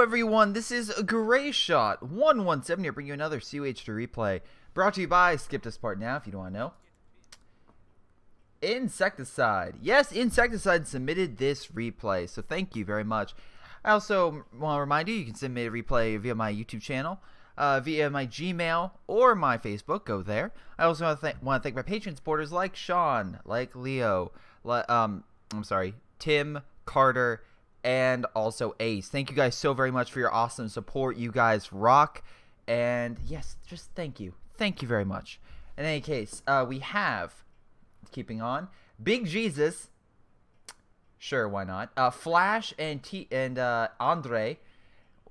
everyone, this is Greyshot 117 here, bringing you another CUH2 replay, brought to you by, skip this part now if you don't want to know, Insecticide. Yes, Insecticide submitted this replay, so thank you very much. I also want to remind you, you can submit a replay via my YouTube channel, via my Gmail, or my Facebook. Go there. I also want to thank my Patreon supporters like Sean, like Leo, Tim, Carter, and also Ace. Thank you guys so very much for your awesome support. You guys rock. And yes, just thank you. Thank you very much. In any case, we have, keeping on, Big Jesus. Sure, why not? Flash and Andre.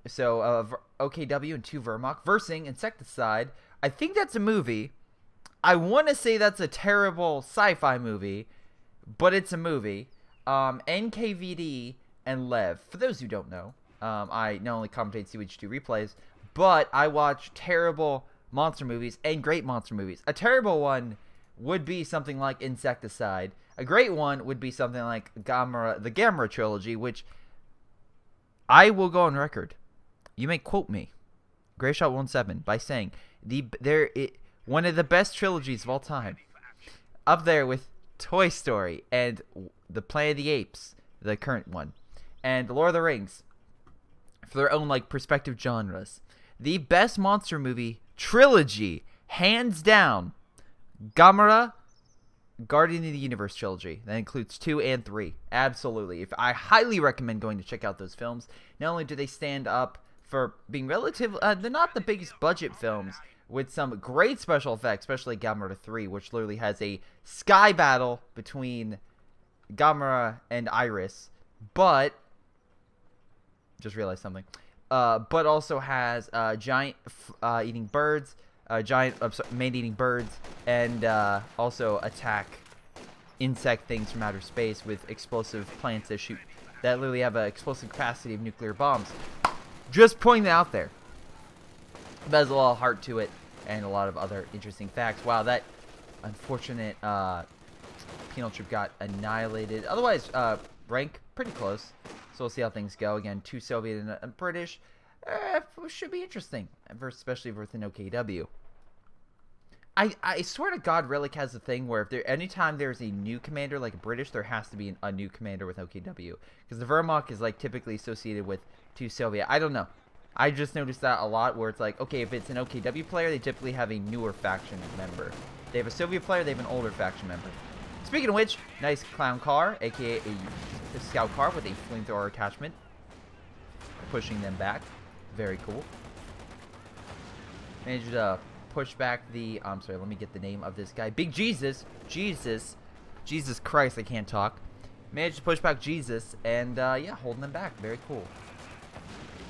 So, OKW and 2 Vermok versing Insecticide. I think that's a movie. I want to say that's a terrible sci-fi movie, but it's a movie. NKVD and Lev. For those who don't know, I not only commentate CUH2 replays, but I watch terrible monster movies and great monster movies. A terrible one would be something like Insecticide. A great one would be something like the Gamera trilogy, which I will go on record. You may quote me, Greyshot17, by saying one of the best trilogies of all time, up there with Toy Story and the Planet of the Apes, the current one, and Lord of the Rings, for their own like perspective genres. The best monster movie trilogy, hands down, Gamera, Guardian of the Universe trilogy. That includes 2 and 3. Absolutely. I highly recommend going to check out those films. Not only do they stand up for being relative, they're not the biggest budget films, with some great special effects, especially Gamera 3, which literally has a sky battle between Gamera and Iris, but just realized something. But also has giant eating birds, man-eating birds, and also attack insect things from outer space with explosive plants that literally have an explosive capacity of nuclear bombs. Just pointing that out there. That has a lot of heart to it and a lot of other interesting facts. Wow, that unfortunate penal troop got annihilated. Otherwise, rank pretty close. So we'll see how things go. Again, 2 Soviet and a British. Should be interesting, especially with an OKW. I swear to God, Relic has a thing where anytime there's a new commander like a British, there has to be a new commander with OKW, because the Vermok is like typically associated with 2 Soviet. I don't know. I just noticed that a lot, where it's like, okay, if it's an OKW player, they typically have a newer faction member. They have a Soviet player, they have an older faction member. Speaking of which, nice clown car, aka a scout car with a flamethrower attachment, pushing them back. Very cool. Managed to push back the, I'm sorry, let me get the name of this guy. Big Jesus. Jesus Christ, I can't talk. Managed to push back Jesus, and yeah, holding them back. Very cool.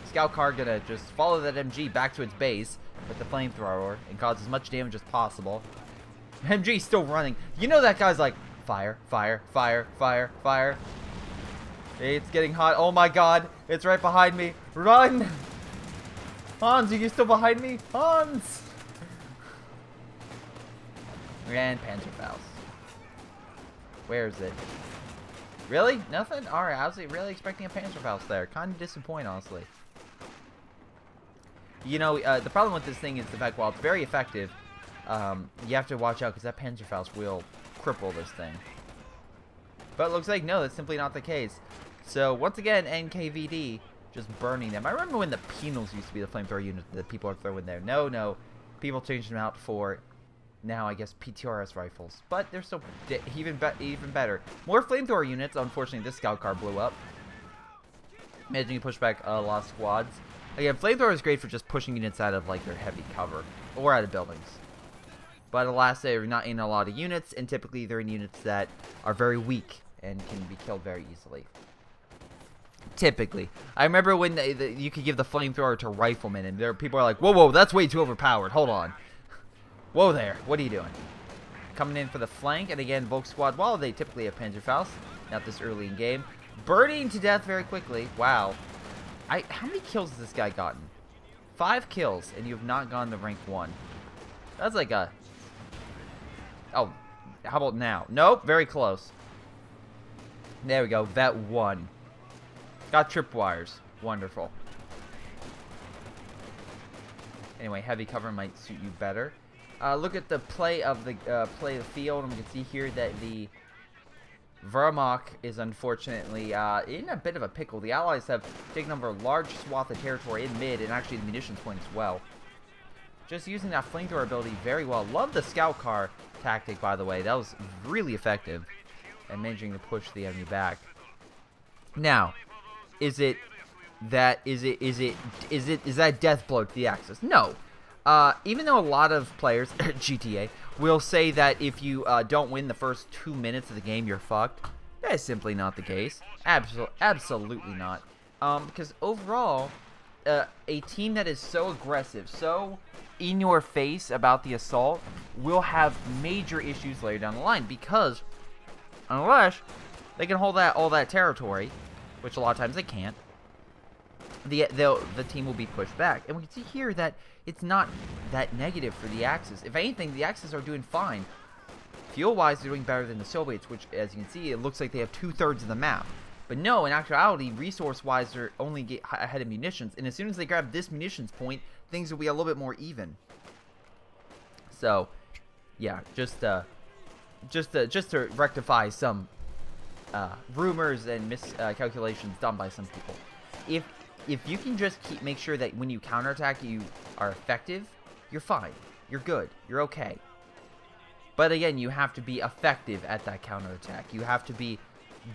Scout car gonna just follow that MG back to its base with the flamethrower and cause as much damage as possible. MG's still running. You know that guy's like, fire, fire, fire, fire, fire. It's getting hot. Oh my God, it's right behind me. Run! Hans, are you still behind me? Hans! And Panzerfaust. Where is it? Really? Nothing? Alright, I was really expecting a Panzerfaust there. Kind of disappointed, honestly. You know, the problem with this thing is the fact, while it's very effective, you have to watch out because that Panzerfaust will cripple this thing. But it looks like, no, that's simply not the case. So, once again, NKVD just burning them. I remember when the penals used to be the flamethrower unit that people are throwing there. No. People changed them out for, now, I guess, PTRS rifles. But they're still even better. More flamethrower units. Unfortunately, this scout car blew up. Imagine you push back a lot of squads. Again, flamethrower is great for just pushing units out of, like, their heavy cover. Or out of buildings. But alas, they're not in a lot of units. And typically, they're in units that are very weak and can be killed very easily. Typically. I remember when you could give the flamethrower to riflemen, and people are like, whoa, that's way too overpowered. Hold on. Whoa there. What are you doing? Coming in for the flank, and again, Volk Squad, while they typically have Panzerfaust, not this early in game, burning to death very quickly. Wow. How many kills has this guy gotten? 5 kills, and you have not gone to rank 1. That's like a... Oh, how about now? Nope, very close. There we go. Vet 1. Got tripwires. Wonderful. Anyway, heavy cover might suit you better. Look at the play of the field, and we can see here that the Wehrmacht is unfortunately in a bit of a pickle. The Allies have taken over a large swath of territory in mid, and actually the munitions point as well. Just using that flamethrower ability very well. Love the scout car tactic, by the way. That was really effective at managing to push the enemy back. Now, is that death blow to the Axis? No. Even though a lot of players, GTA, will say that if you don't win the first 2 minutes of the game, you're fucked. That is simply not the case. Absolutely not. Because overall, a team that is so aggressive, so in your face about the assault, will have major issues later down the line. Because unless they can hold all that territory, which a lot of times they can't, the team will be pushed back. And we can see here that it's not that negative for the Axis. If anything, the Axis are doing fine. Fuel-wise, they're doing better than the Soviets, which, as you can see, it looks like they have 2/3 of the map. But no, in actuality, resource-wise, they're only get ahead of munitions. And as soon as they grab this munitions point, things will be a little bit more even. So, yeah, just to rectify some rumors and miscalculations done by some people. If you can just make sure that when you counterattack, you are effective, you're fine. You're good. You're okay. But again, you have to be effective at that counterattack. You have to be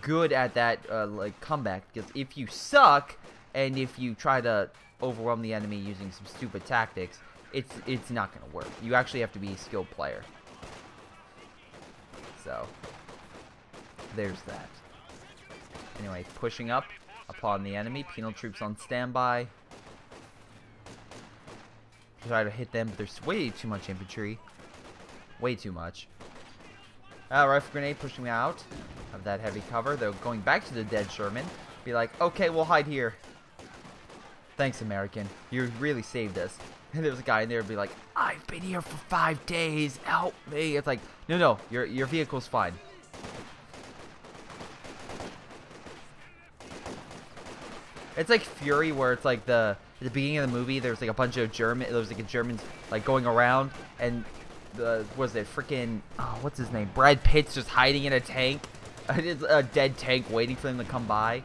good at that like comeback. Because if you suck, and if you try to overwhelm the enemy using some stupid tactics, it's not going to work. You actually have to be a skilled player. So, there's that. Anyway, pushing up upon the enemy. Penal troops on standby. Try to hit them, but there's way too much infantry. Way too much. Rifle grenade pushing me out of that heavy cover. They're going back to the dead Sherman. Be like, okay, we'll hide here. Thanks, American. You really saved us. And there's a guy in there be like, I've been here for 5 days. Help me. It's like, no, your vehicle's fine. It's like Fury, where it's like at the beginning of the movie, there's like a bunch of Germans like going around, and was it freaking what's his name? Brad Pitt's just hiding in a tank, a dead tank, waiting for them to come by.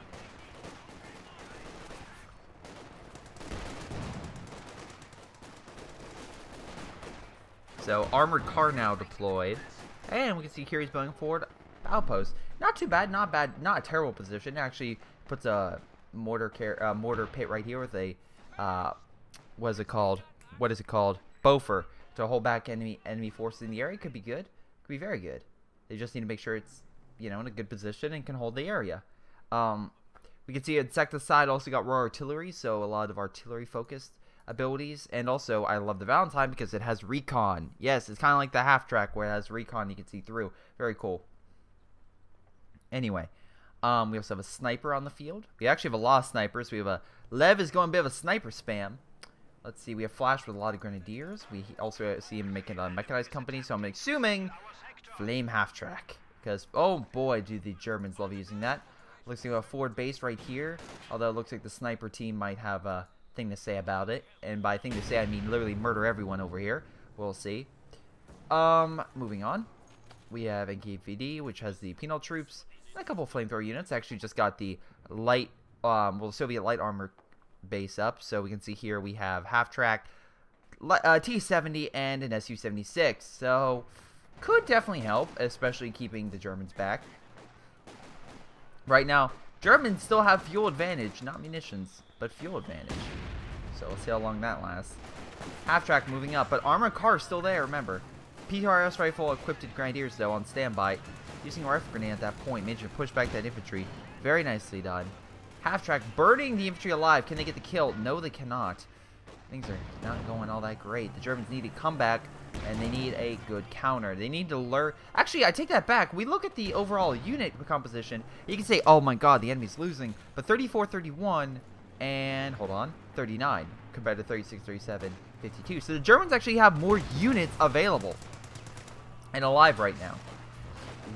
So armored car now deployed, and we can see Kiri's going forward outpost. Not too bad, not bad, not a terrible position. It actually puts a mortar pit right here with a what is it called? Bofer to hold back enemy forces in the area. Could be good. Could be very good. They just need to make sure it's, you know, in a good position and can hold the area. We can see insecticide also got raw artillery, so a lot of artillery focused abilities. And also, I love the Valentine because it has recon. Yes, it's kind of like the half track where it has recon you can see through. Very cool. Anyway, we also have a sniper on the field. We actually have a lot of snipers. We have Lev is going a bit of a sniper spam. Let's see, we have Flash with a lot of grenadiers. We also see him making a mechanized company, so I'm assuming flame half track. Because, oh boy, do the Germans love using that. Looks like we have a forward base right here. Although it looks like the sniper team might have a thing to say about it. And by thing to say, I mean literally murder everyone over here. We'll see. Moving on. We have NKVD, which has the penal troops. And a couple of flamethrower units. Actually just got the light, Soviet light armor base up. So we can see here we have half-track, T-70, and an Su-76. So could definitely help, especially keeping the Germans back. Right now, Germans still have fuel advantage, not munitions, but fuel advantage. So let's see how long that lasts. Half-track moving up, but armored car is still there, remember. PRS rifle equipped grenadiers, though, on standby. Using a rifle grenade at that point, managed to push back that infantry. Very nicely done. Half-track burning the infantry alive. Can they get the kill? No, they cannot. Things are not going all that great. The Germans need to come back, and they need a good counter. They need to learn. Actually, I take that back. We look at the overall unit composition. You can say, oh my god, the enemy's losing. But 34, 31, and hold on, 39 compared to 36, 37, 52. So the Germans actually have more units available and alive right now,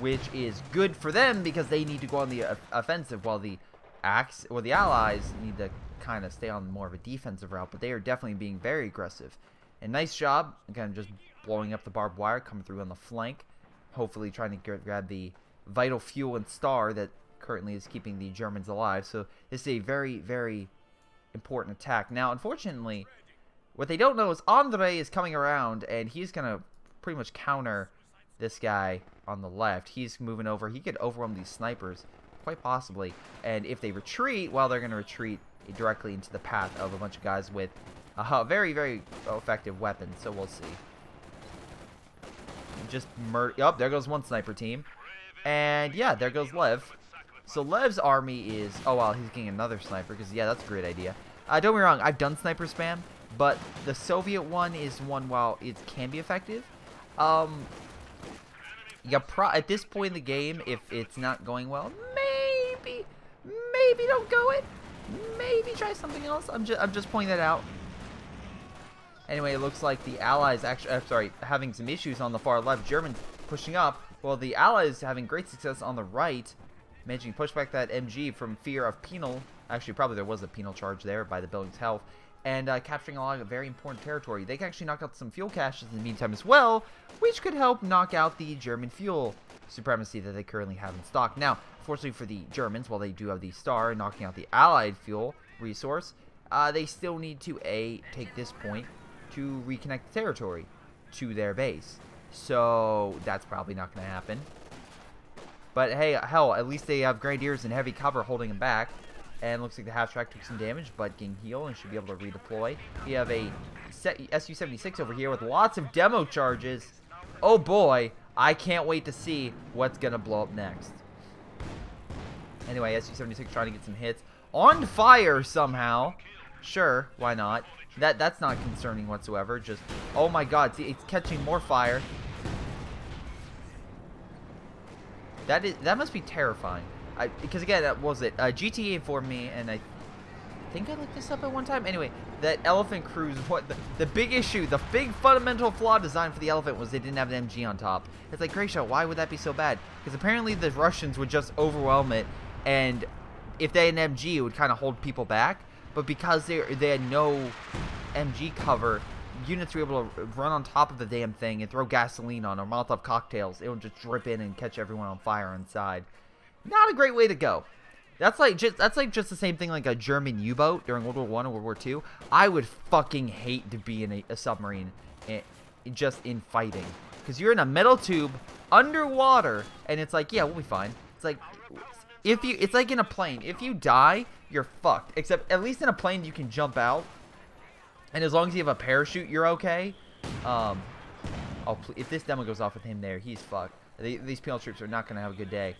which is good for them because they need to go on the offensive, while the Allies need to kind of stay on more of a defensive route. But they are definitely being very aggressive And nice job, again, just blowing up the barbed wire, coming through on the flank. Hopefully trying to grab the vital fuel and star that currently is keeping the Germans alive. So this is a very, very important attack. Now, unfortunately, what they don't know is Andre is coming around, and he's going to pretty much counter this guy on the left. He's moving over. He could overwhelm these snipers, quite possibly. And if they retreat, well, they're going to retreat directly into the path of a bunch of guys with very, very effective weapons. So we'll see. Just murder. Oh, there goes one sniper team. And yeah, there goes Lev. So Lev's army is... Oh, wow, he's getting another sniper, because, yeah, that's a great idea. Don't get me wrong, I've done sniper spam, but the Soviet one is one, while it can be effective, at this point in the game, if it's not going well, maybe don't go it. Maybe try something else. I'm just pointing that out. Anyway, it looks like the Allies actually, having some issues on the far left. Germans pushing up, while the Allies having great success on the right, managing to push back that MG from fear of penal. Actually, probably there was a penal charge there by the building's health. And capturing a lot of very important territory. They can actually knock out some fuel caches in the meantime as well, which could help knock out the German fuel supremacy that they currently have in stock. Now, fortunately for the Germans, while they do have the star knocking out the Allied fuel resource, they still need to take this point to reconnect the territory to their base. So that's probably not going to happen. But hey, hell, at least they have grenadiers and heavy cover holding them back. And looks like the half-track took some damage, but getting healed and should be able to redeploy. We have a Su-76 over here with lots of demo charges. Oh boy, I can't wait to see what's going to blow up next. Anyway, Su-76 trying to get some hits. On fire somehow. Sure, why not? That's not concerning whatsoever. Just, oh my god, see, it's catching more fire. That must be terrifying. Because again, what was it? GTA informed me, and I think I looked this up at one time. Anyway, that Elephant Cruise, the big issue, the big fundamental flaw design for the Elephant was they didn't have an MG on top. It's like, Greyshot, why would that be so bad? Because apparently the Russians would just overwhelm it, and if they had an MG, it would kind of hold people back. But because they had no MG cover, units were able to run on top of the damn thing and throw gasoline on or Molotov cocktails. It would just drip in and catch everyone on fire inside. Not a great way to go. That's like just the same thing like a German U-boat during World War I or World War II. I would fucking hate to be in a submarine just in fighting. Because you're in a metal tube underwater and it's like, yeah, we'll be fine. It's like it's like in a plane. If you die, you're fucked. Except at least in a plane you can jump out. And as long as you have a parachute, you're okay. If this demo goes off with him there, he's fucked. These penal troops are not going to have a good day.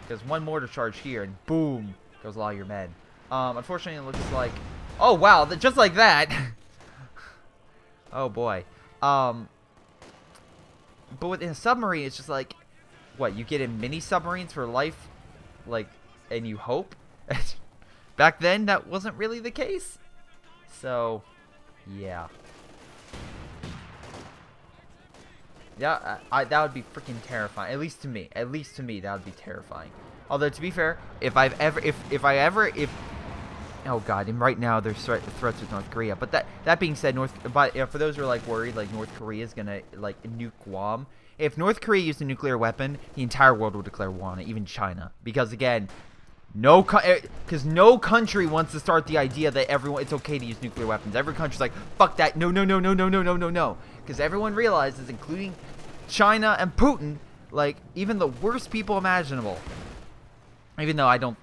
Because one mortar charge here, and boom, goes a lot of your men. Unfortunately, it looks like... Oh, wow, just like that. Oh, boy. But within a submarine, it's just like... What, you get in mini submarines for life? Like, and you hope? Back then, that wasn't really the case. So, yeah. Yeah, that would be freaking terrifying. At least to me. At least to me, that would be terrifying. Although, to be fair, if I ever, oh god, and right now there's threats with North Korea. But that being said, for those who are like worried, like North Korea is gonna like nuke Guam. If North Korea used a nuclear weapon, the entire world would declare war on it, even China. Because again, no country wants to start the idea that it's okay to use nuclear weapons. Every country's like, fuck that, no, no, no, no, no, no, no, no, no. Because everyone realizes, including China and Putin, like, even the worst people imaginable. Even though I don't,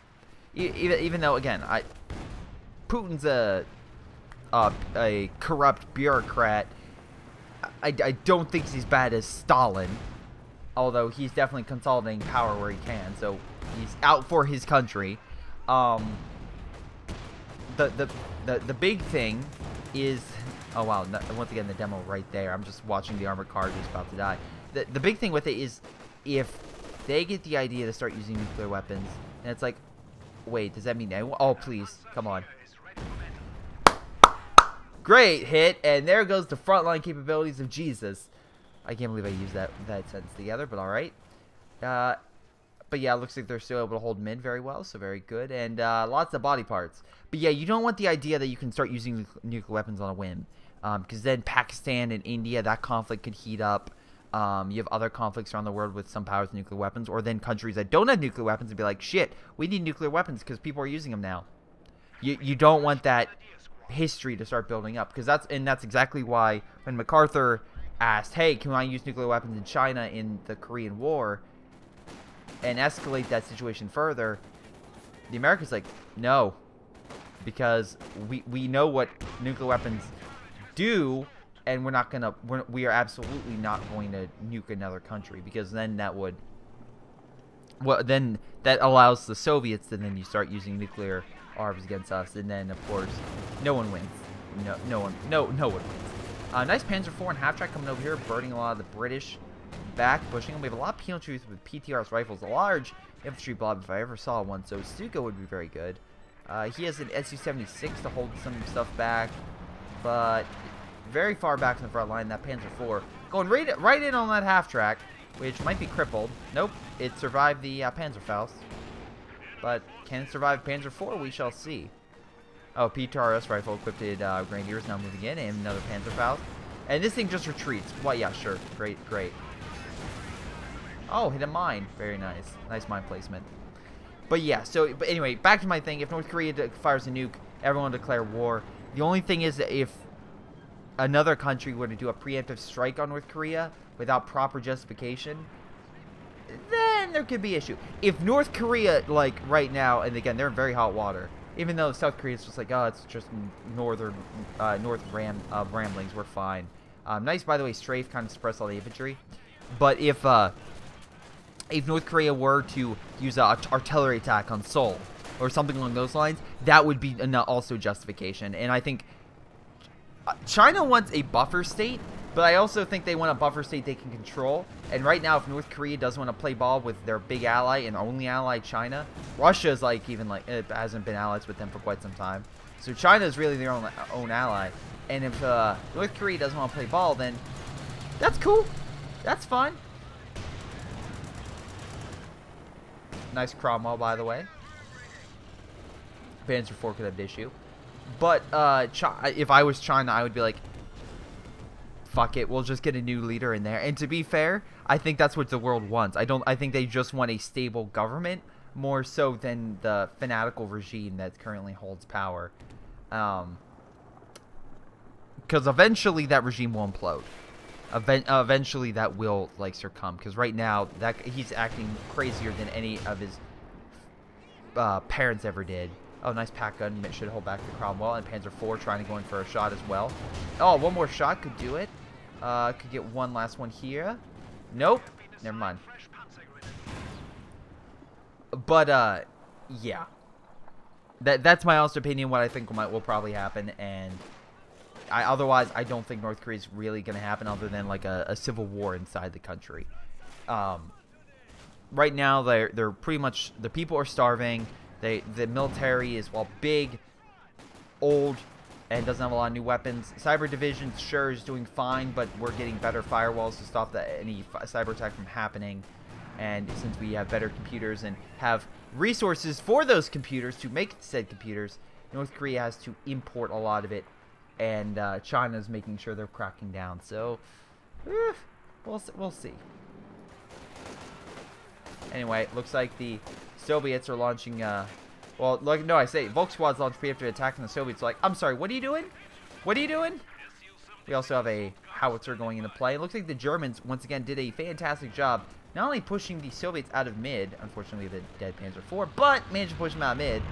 even though, again, Putin's a corrupt bureaucrat. I don't think he's as bad as Stalin. Although he's definitely consolidating power where he can. So he's out for his country. The big thing is, oh wow, once again the demo right there. I'm just watching the armored car who's about to die. The big thing with it is if they get the idea to start using nuclear weapons, and it's like, wait, does that mean oh please, come on. Great hit, and there goes the frontline capabilities of Jesus. I can't believe I used that sentence together, but alright. But yeah, it looks like they're still able to hold mid very well, so very good. And lots of body parts. But yeah, you don't want the idea that you can start using nuclear weapons on a whim. because then Pakistan and India, that conflict could heat up. You have other conflicts around the world with some powers with nuclear weapons, or then countries that don't have nuclear weapons and be like, shit, we need nuclear weapons because people are using them now. You don't want that history to start building up, because that's exactly why when MacArthur asked, hey, can I use nuclear weapons in China in the Korean War and escalate that situation further, the Americans like, no, because we know what nuclear weapons do, and we are absolutely not going to nuke another country, because then that allows the Soviets to then you start using nuclear arms against us, and then of course no one wins. No one wins. Nice Panzer IV and half-track coming over here, burning a lot of the British back, pushing them. We have a lot of penal troops with PTRS rifles, a large infantry blob if I ever saw one, so Stuka would be very good. He has an Su-76 to hold some stuff back, but very far back in the front line. That Panzer IV going right in on that half-track, which might be crippled. Nope, it survived the Panzerfaust. But can it survive Panzer IV? We shall see. Oh, PTRS rifle equipped Grenadiers now moving in, and another Panzerfaust. And this thing just retreats. Well, yeah, sure. Great. Oh, hit a mine. Very nice. Nice mine placement. But yeah, but anyway, back to my thing. If North Korea fires a nuke, everyone will declare war. The only thing is that if another country were to do a preemptive strike on North Korea without proper justification, then there could be issue. If North Korea, like right now, and again, they're in very hot water, even though South Korea is just like, oh, it's just north ramblings, we're fine. Nice, by the way, strafe kind of suppress all the infantry. But if North Korea were to use an artillery attack on Seoul or something along those lines, that would be also justification. And I think China wants a buffer state, but I also think they want a buffer state they can control. And right now, if North Korea doesn't want to play ball with their big ally and only ally, China, Russia's it hasn't been allies with them for quite some time. So China is really their own ally. And if North Korea doesn't want to play ball, then that's cool. That's fine. Nice Cromwell, by the way. Panzer IV could have an issue. But if I was China, I would be like, fuck it, we'll just get a new leader in there. And to be fair, I think that's what the world wants. I think they just want a stable government more so than the fanatical regime that currently holds power. Because eventually that regime will implode. Eventually that will succumb. Because right now he's acting crazier than any of his parents ever did. Oh, nice pack gun. Should hold back the Cromwell. And Panzer IV trying to go in for a shot as well. Oh, one more shot could do it. Could get one last one here. Nope. Never mind. But, yeah. That's my honest opinion, what I think will probably happen. And otherwise, I don't think North Korea is really going to happen other than, a civil war inside the country. Right now, they're pretty much... The people are starving. The military is, well, big, old, and doesn't have a lot of new weapons. Cyber Division, sure, is doing fine, but we're getting better firewalls to stop any cyber attack from happening. And since we have better computers and have resources for those computers to make said computers, North Korea has to import a lot of it, and China's making sure they're cracking down. So, we'll see. Anyway, looks like the Soviets are launching, well, no, I say, Volk Squad's launched preemptive attack on the Soviets. Like, I'm sorry, what are you doing? What are you doing? We also have a howitzer going into play. It looks like the Germans, once again, did a fantastic job, not only pushing the Soviets out of mid, unfortunately the dead Panzer IV, but managed to push them out of mid.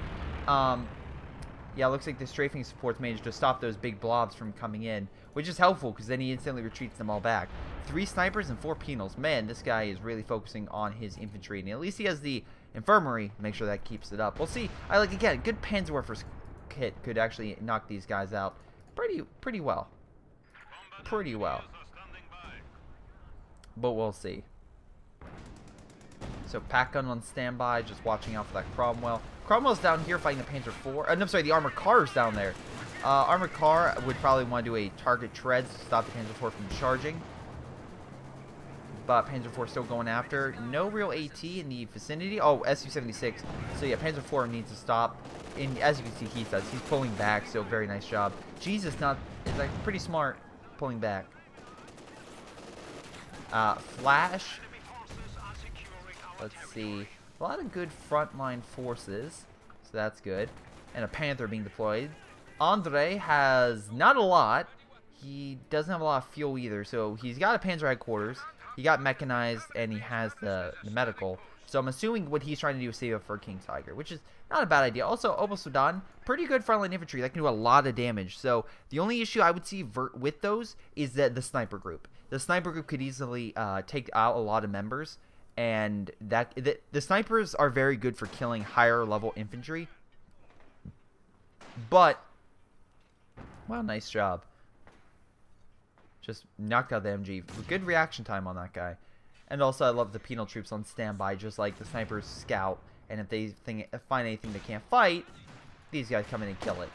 Yeah, it looks like the strafing supports managed to stop those big blobs from coming in, which is helpful because then he instantly retreats them all back. 3 snipers and 4 penals. Man, this guy is really focusing on his infantry, and at least he has the infirmary to make sure that keeps it up. We'll see. Again, good Panzerwerfer kit could actually knock these guys out pretty well. Pretty well. But we'll see. So pack gun on standby, just watching out for that Cromwell. Cromwell's down here fighting the Panzer IV. I'm sorry, the armored car is down there. Armored car would probably want to do a target treads to stop the Panzer IV from charging. but Panzer IV still going after. No real AT in the vicinity. Oh, Su-76. So yeah, Panzer IV needs to stop. And as you can see, he does. He's pulling back, so very nice job. Jesus, is like pretty smart pulling back. Flash. Let's see. A lot of good frontline forces, so that's good. And a Panther being deployed. Andre has not a lot. He doesn't have a lot of fuel either, so he's got a Panzer headquarters. He got mechanized, and he has the medical. So I'm assuming what he's trying to do is save up for King Tiger, which is not a bad idea. Also, Opel Sudan, pretty good frontline infantry. That can do a lot of damage. So the only issue I would see with those is that the sniper group. The sniper group could easily take out a lot of members, and the snipers are very good for killing higher level infantry. But, wow, nice job. Just knocked out the MG. Good reaction time on that guy. And also, I love the penal troops on standby, just like the snipers scout. And if they find anything they can't fight, these guys come in and kill it.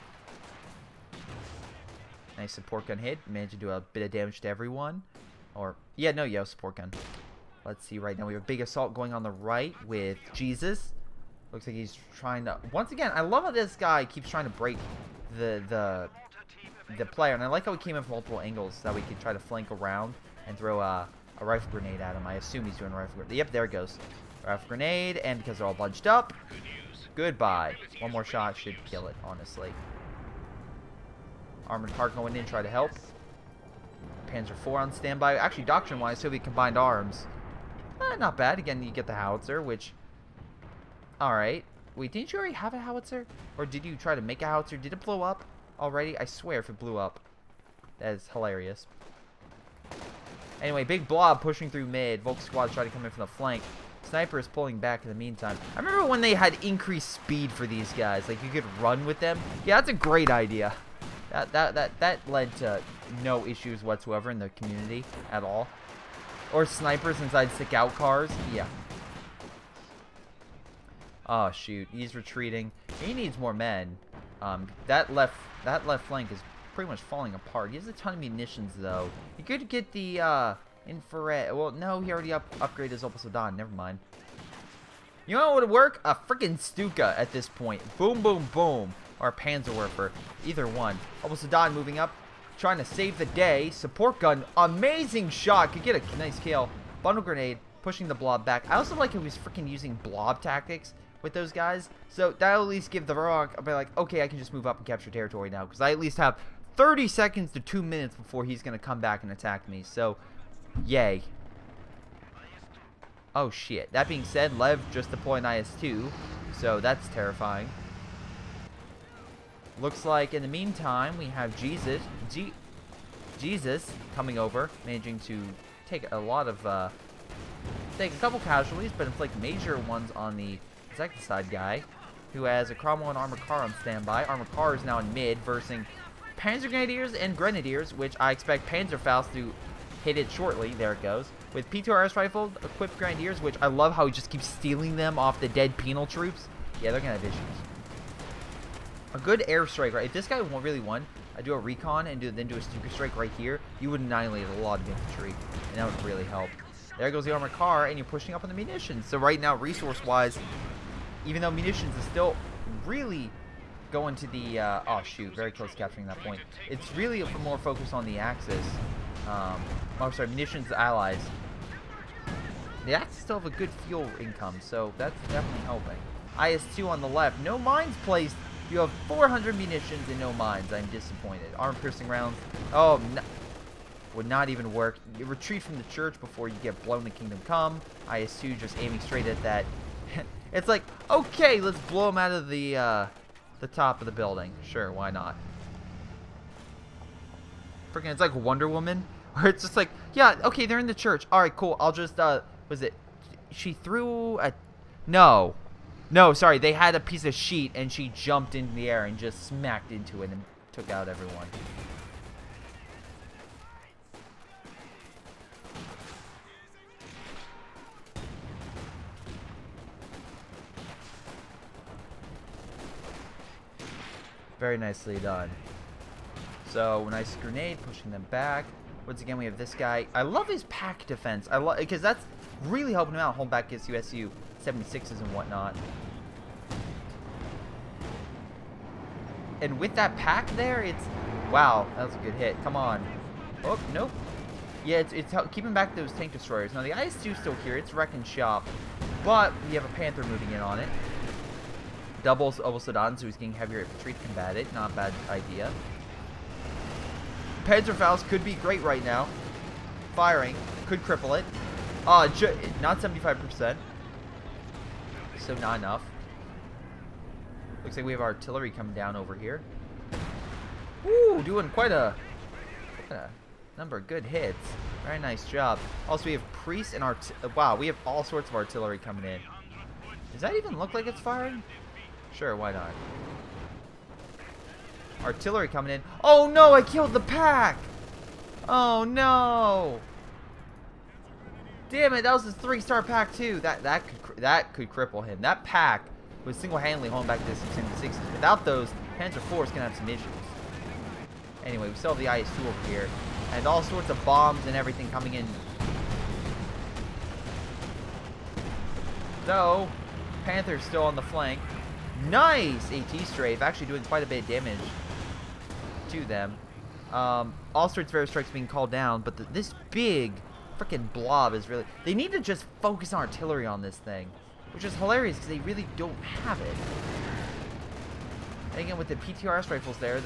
Nice support gun hit. Managed to do a bit of damage to everyone. Or, yeah, no, support gun. Let's see right now. We have a big assault going on the right with Jesus. Looks like he's trying to... Once again, I love how this guy keeps trying to break the player. And I like how he came in from multiple angles so that we could try to flank around and throw a rifle grenade at him. I assume he's doing a rifle grenade. Yep, there it goes. Rifle grenade, and because they're all bunched up, goodbye. One more shot should kill it, honestly. Armored car going in, try to help. Panzer IV on standby. Actually, doctrine-wise, Soviet combined arms. Not bad. Again, you get the howitzer, which... Alright. Wait, didn't you already have a howitzer? Or did you try to make a howitzer? Did it blow up already? I swear if it blew up. That is hilarious. Anyway, big blob pushing through mid. Volk squad trying to come in from the flank. Sniper is pulling back in the meantime. I remember when they had increased speed for these guys. Like, you could run with them. Yeah, that's a great idea. That led to no issues whatsoever in the community at all. Or snipers inside stick-out cars. Yeah. Oh, shoot. He's retreating. He needs more men. That left flank is pretty much falling apart. He has a ton of munitions, though. He could get the infrared. Well, no, he already upgraded his Opel Sudan. Never mind. You know what would work? A freaking Stuka at this point. Boom, boom, boom. Or a Panzerwerfer. Either one. Opel Sudan moving up. Trying to save the day. Support gun. Amazing shot. Could get a nice kill. Bundle grenade. Pushing the blob back. I also like how he's freaking using blob tactics with those guys. So that'll at least give the Rock a bit like, okay, I can just move up and capture territory now. Because I at least have 30 seconds to 2 minutes before he's going to come back and attack me. So, yay. Oh, shit. That being said, Lev just deployed an IS-2. So that's terrifying. Looks like in the meantime, we have Jesus coming over, managing to take a lot of, take a couple casualties, but inflict major ones on the insecticide guy, who has a Cromwell and armored car on standby. Armored car is now in mid, versing Panzer Grenadiers and Grenadiers, which I expect Panzerfaust to hit it shortly. There it goes. With P2RS rifle equipped Grenadiers, which I love how he just keeps stealing them off the dead penal troops. Yeah, they're gonna have issues. A good airstrike, right? If this guy really won, I do a recon and then do a Stuka strike right here, you would annihilate a lot of infantry, and that would really help. There goes the armored car, and you're pushing up on the munitions. So right now, resource-wise, even though munitions is still really going to the, oh shoot, very close to capturing that point. It's really more focused on the Axis. Oh, sorry, munitions allies. The Axis still have a good fuel income, so that's definitely helping. IS-2 on the left, no mines placed. You have 400 munitions and no mines. I'm disappointed. Arm-piercing rounds. Oh, no, would not even work. You retreat from the church before you get blown to Kingdom Come. IS-2 just aiming straight at that. It's like, okay, let's blow him out of the top of the building. Sure, why not? Freaking, it's like Wonder Woman, where it's just like, yeah, okay, they're in the church. All right, cool. I'll just, was it? She threw a, no, sorry. They had a piece of sheet, and she jumped into the air and just smacked into it and took out everyone. Very nicely done. So, nice grenade, pushing them back. Once again, we have this guy. I love his pack defense. I love because that's really helping him out, hold back his USU 76s and whatnot. And with that pack there, it's wow, that was a good hit. Come on. Oh, nope. Yeah, it's keeping back those tank destroyers. Now the IS-2 still here. It's wrecking shop, but we have a Panther moving in on it. Double Obosodan, so he's getting heavier infantry to combat it. Not a bad idea. Panzerfaust could be great right now. Firing could cripple it. Not 75%, so not enough. Looks like we have artillery coming down over here. Ooh, doing quite a number of good hits. Very nice job. Also, we have priests and wow, we have all sorts of artillery coming in. Does that even look like it's firing? Sure, why not? Artillery coming in. Oh no, I killed the pack! Oh no! Damn it, that was his 3-star pack too. That could cripple him. That pack was single-handedly holding back this 660s. Without those, Panzer IV is gonna have some issues. Anyway, we still have the IS-2 over here, and all sorts of bombs and everything coming in. So, Panther's still on the flank. Nice AT strafe, actually doing quite a bit of damage to them. All sorts of airstrikes being called down, but this big freaking blob is really... They need to just focus on artillery on this thing, which is hilarious because they really don't have it. And again, with the PTRS rifles there,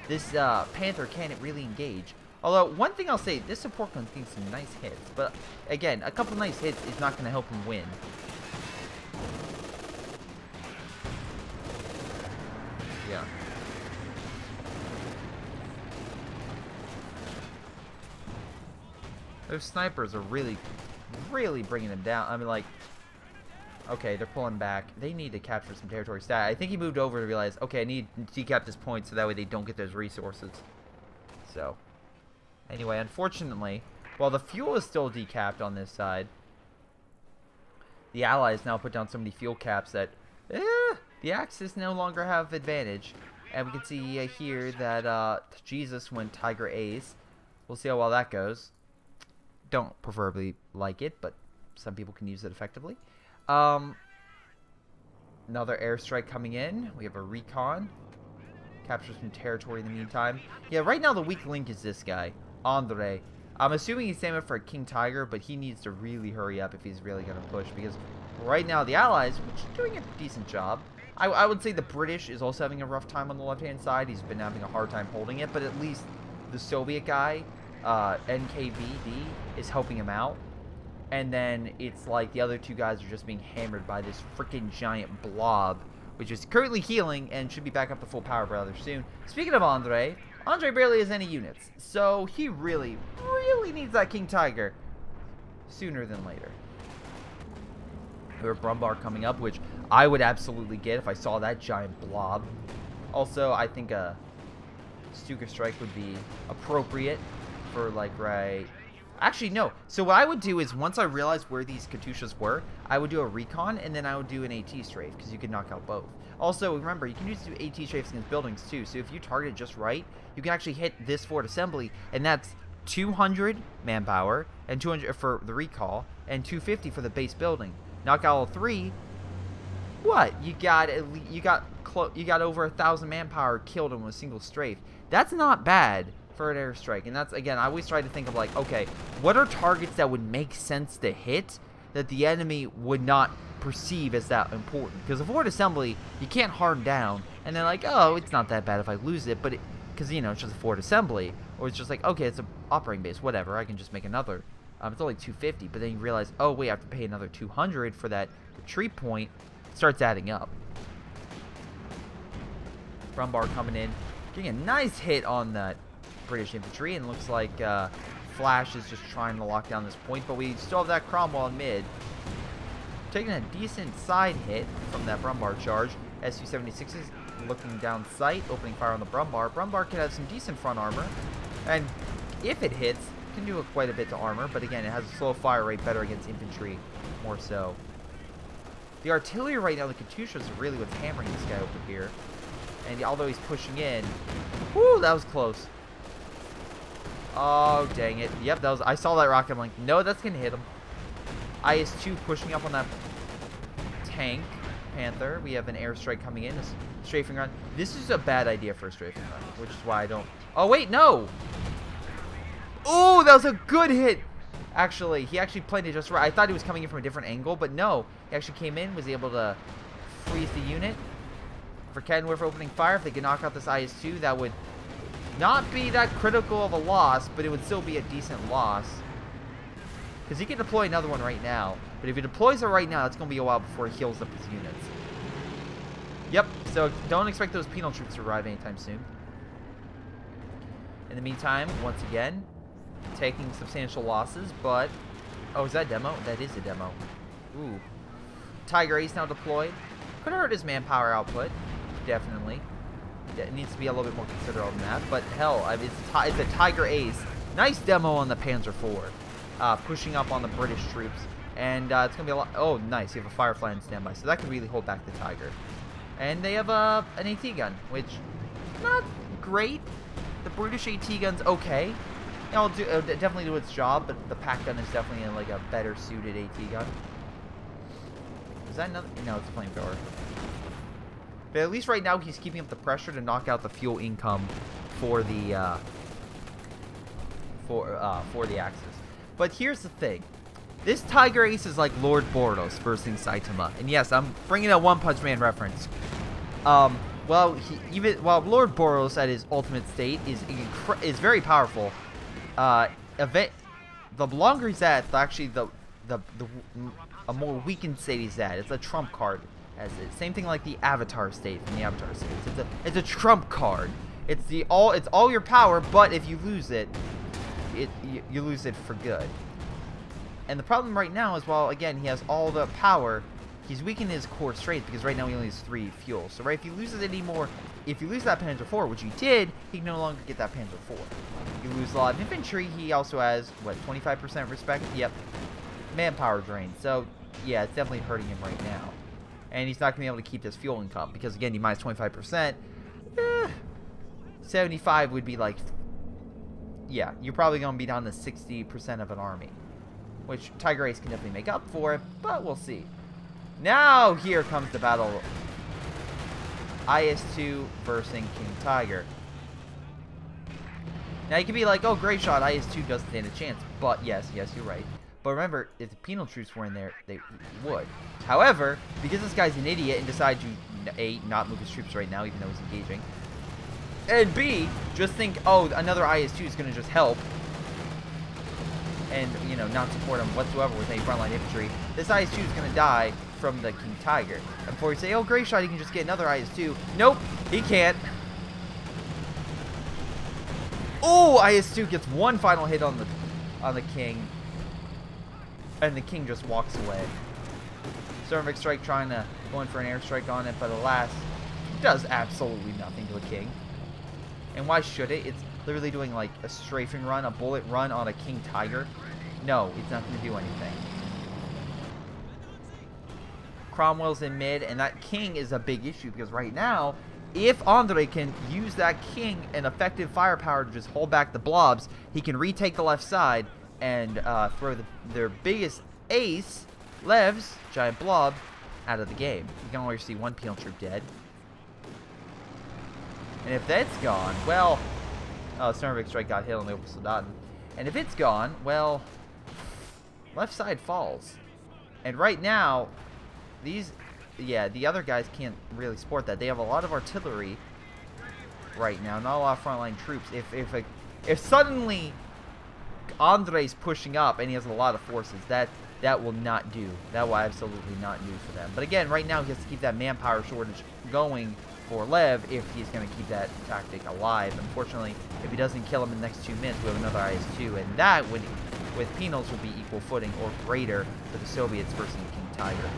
this Panther can't really engage. Although, one thing I'll say, this support gun gets some nice hits, but again, a couple nice hits is not going to help him win. Yeah. Those snipers are really bringing them down. I mean, like, okay, they're pulling back. They need to capture some territory. I think he moved over to realize, okay, I need to decap this point so that way they don't get those resources. So, anyway, unfortunately, while the fuel is still decapped on this side, the Allies now put down so many fuel caps that the Axis no longer have advantage. And we can see here that Jesus went Tiger Ace. We'll see how well that goes. Don't preferably like it, but some people can use it effectively. Another airstrike coming in. We have a recon. Capture some territory in the meantime. Yeah, right now the weak link is this guy, Andre. I'm assuming he's aiming for a King Tiger, but he needs to really hurry up if he's really going to push, because right now the Allies, which are doing a decent job. I would say the British is also having a rough time on the left-hand side. He's been having a hard time holding it, but at least the Soviet guy, NKVD, is helping him out. And then it's like the other two guys are just being hammered by this freaking giant blob, which is currently healing and should be back up to full power rather soon. Speaking of Andre barely has any units, so he really needs that King Tiger sooner than later. We have Brumbar coming up, which I would absolutely get if I saw that giant blob. Also, I think a Stuka strike would be appropriate for, like, right... Actually, no. So what I would do is, once I realized where these Katyushas were, I would do a recon, and then I would do an AT strafe, because you could knock out both. Also, remember, you can use AT strafes against buildings, too. So if you target just right, you can actually hit this fort assembly, and that's 200 manpower, and 200 for the recall, and 250 for the base building. Knock out all three. What? You got over 1,000 manpower killed in a single strafe. That's not bad for an airstrike. And that's, again, I always try to think of, like, okay, what are targets that would make sense to hit that the enemy would not perceive as that important? Because a fort assembly, you can't harden down, and they're like, oh, it's not that bad if I lose it, but because, you know, it's just a fort assembly, or it's just like, okay, it's an operating base, whatever, I can just make another. It's only 250, but then you realize, oh wait, I have to pay another 200 for that retreat point. It starts adding up. Brumbar coming in, getting a nice hit on that British infantry, and looks like Flash is just trying to lock down this point, but we still have that Cromwell in mid. Taking a decent side hit from that Brumbar charge. Su-76 is looking down sight, opening fire on the Brumbar. Brumbar can have some decent front armor, and if it hits, can do quite a bit to armor, but again, it has a slow fire rate, better against infantry, more so. The artillery right now, the Katyushas, is really what's hammering this guy over here. And although he's pushing in, whoo, that was close. Oh, dang it. Yep, that was. I saw that rocket. I'm like, no, that's going to hit him. IS-2 pushing up on that tank. Panther. We have an airstrike coming in. A strafing run. This is a bad idea for a strafing run, which is why I don't. Oh, wait, no. Oh, that was a good hit. Actually, he actually played it just right. I thought he was coming in from a different angle, but no. He actually came in, was able to freeze the unit. For Kenworth opening fire, if they could knock out this IS-2, that would not be that critical of a loss, but it would still be a decent loss. Because he can deploy another one right now. But if he deploys it right now, it's going to be a while before he heals up his units. Yep, so don't expect those penal troops to arrive anytime soon. In the meantime, once again, taking substantial losses, but... Oh, is that a demo? That is a demo. Ooh. Tiger Ace now deployed. Could hurt his manpower output. Definitely. It needs to be a little bit more considerate on that. But hell, I mean, it's a Tiger Ace. Nice demo on the Panzer IV. Pushing up on the British troops. And it's going to be a lot... Oh, nice. You have a Firefly on standby. So that could really hold back the Tiger. And they have an AT gun, which... Not great. The British AT gun's okay. It'll definitely do its job, but the pack gun is definitely like a better suited AT gun. Is that another? No, it's a flamethrower. But at least right now he's keeping up the pressure to knock out the fuel income for the Axis. But here's the thing: this Tiger Ace is like Lord Boros versus Saitama, and yes, I'm bringing a One Punch Man reference. Well, while Lord Boros at his ultimate state is very powerful. The longer he's at, actually a more weakened state he's at. It's a trump card, as it. Same thing like the Avatar state from the Avatar series. It's a trump card. It's all your power, but if you lose it, you lose it for good. And the problem right now is, while again he has all the power, he's weakened his core strength because right now he only has 3 fuels. So right, if you lose that Panzer IV, which he did, he can no longer get that Panzer IV. You lose a lot of infantry. He also has, what, 25% respect? Yep. Manpower drain. So, yeah, it's definitely hurting him right now. And he's not going to be able to keep this fuel income because, again, he minus 25%. 75 would be like... Yeah, you're probably going to be down to 60% of an army. Which Tiger Ace can definitely make up for it, but we'll see. Now, here comes the battle. IS-2 versus King Tiger. Now, you could be like, oh, Greyshot, IS-2 doesn't stand a chance. But, yes, you're right. But remember, if the penal troops were in there, they would. However, because this guy's an idiot and decides to, A, not move his troops right now, even though he's engaging, and B, just think, oh, another IS-2 is going to just help, and, you know, not support him whatsoever with any frontline infantry, this IS-2 is going to die from the King Tiger. And before you say, oh, Greyshot, he can just get another IS-2. Nope, he can't. Oh, IS-2 gets one final hit on the King. And the King just walks away. Cervic Strike trying to go in for an airstrike on it, but alas, it does absolutely nothing to a King. And why should it? It's literally doing like a strafing run, a bullet run on a King Tiger. No, it's not going to do anything. Cromwell's in mid, and that King is a big issue because right now, if Andre can use that King and effective firepower to just hold back the blobs, he can retake the left side and throw their biggest ace, Lev's giant blob, out of the game. You can already see one penal troop dead. And if that's gone, well... Oh, Cervic Strike got hit on the Opal Soldaten. And if it's gone, well... Left side falls. And right now, the other guys can't really support that. They have a lot of artillery right now, not a lot of frontline troops. If suddenly Andre's pushing up and he has a lot of forces, that will not do. That will absolutely not do for them. But again, right now he has to keep that manpower shortage going for Lev if he's going to keep that tactic alive. Unfortunately, if he doesn't kill him in the next 2 minutes, we have another IS-2, and that would, with penals, would be equal footing or greater for the Soviets versus the King Tiger.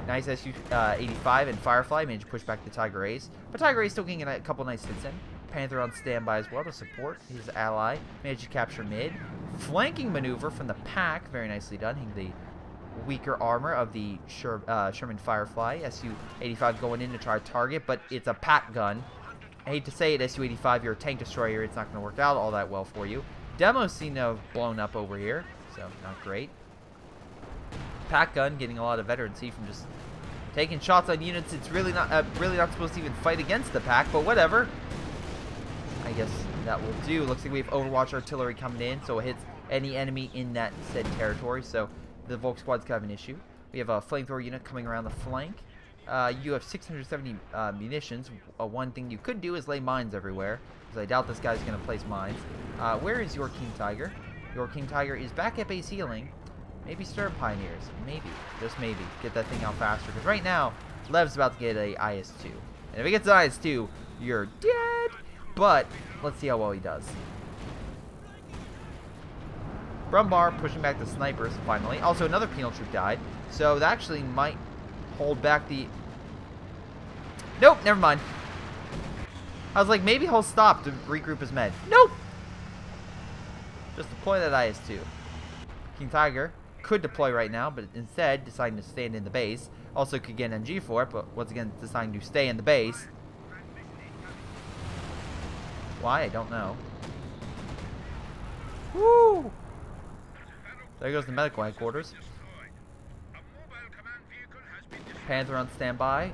Nice Su-85 and Firefly managed to push back the Tiger Ace, but Tiger Ace still getting a couple nice hits in. Panther on standby as well to support his ally. Managed to capture mid. Flanking maneuver from the pack, very nicely done, hitting the weaker armor of the Sherman Firefly. Su-85 going in to try to target, but it's a pack gun. I hate to say it, Su-85, you're a tank destroyer. It's not going to work out all that well for you. Demos seem to have blown up over here, so not great. Pack gun getting a lot of veterancy from just taking shots on units. It's really not supposed to even fight against the pack, but whatever. I guess that will do. Looks like we have Overwatch artillery coming in, so it hits any enemy in that said territory. So the Volk squad's gonna have an issue. We have a flamethrower unit coming around the flank. You have 670 munitions. One thing you could do is lay mines everywhere, because I doubt this guy's gonna place mines. Where is your King Tiger? Your King Tiger is back at base healing. Maybe Stir Pioneers. Maybe. Just maybe. Get that thing out faster. Because right now, Lev's about to get a IS-2. And if he gets an IS-2, you're dead. But, let's see how well he does. Brumbar pushing back the snipers, finally. Also, another penal troop died. So, that actually might hold back the... Nope, never mind. I was like, maybe he'll stop to regroup his med. Nope! Just deploy that IS-2. King Tiger could deploy right now, but instead deciding to stand in the base. Also could get an MG for it, but once again deciding to stay in the base. Why? I don't know. Woo! There goes the medical headquarters. Panther on standby.